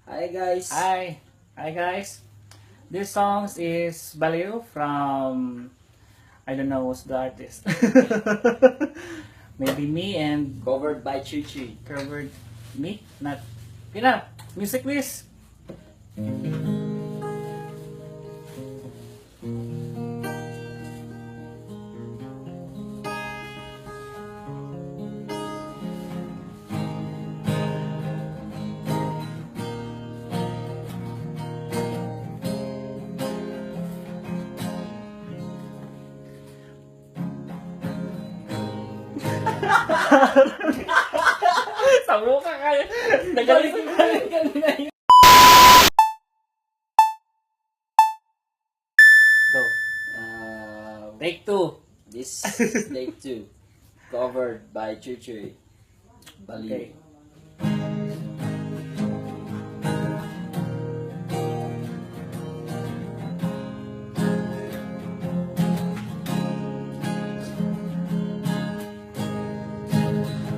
Hi guys. Hi guys. This song is Baliw from I don't know who's the artist. Maybe me and Covered by Chuchi. covered me, not Pina. Music please. Sauro ka kaya. Nagaling ka na. Go. Take two. This is take 2. Covered by Chuchi. Okay. Baliw.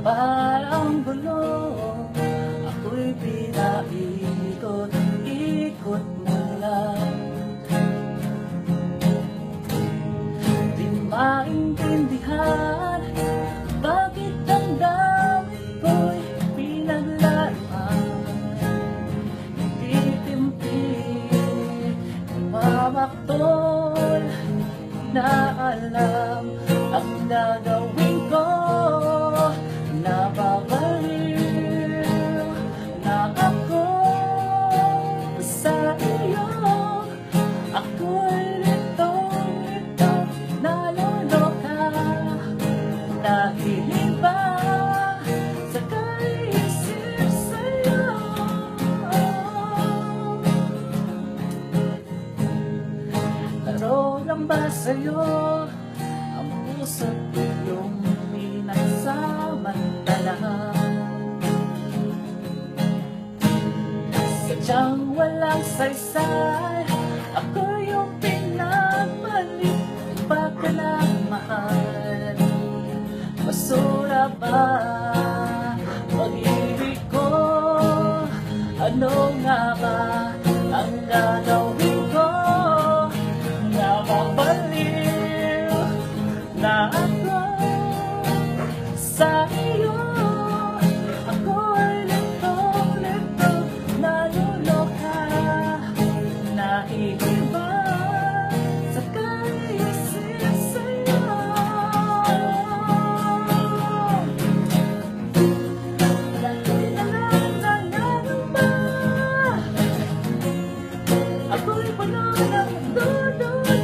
Parang bulong, ako'y pinaikot-ikot mo lang. Di maintindihan, bakit ang dami ko'y pinaglaruan. Nagtitimpi, mamaktol, na alam ang gagawin ko. Napabaliw na ako sa iyo. Ako'y litong-lito, naloloka, nahihimba sa kaisip sa'yo. Laro lang ba sa'yo ang puso't iyong minagsamantala? Sadyang walang saysay, ako yung pinagpalit, ba ka lang mahal? Basura ba pag-ibig ko? Ano nga ba ang gagawin ko? Napabaliw na ako sa iyo. Ako'y lito-lito, naloloka, naiiba sa kaisip sa'yo. Bakit alam na nangamba, ako'y puno ng dudusa.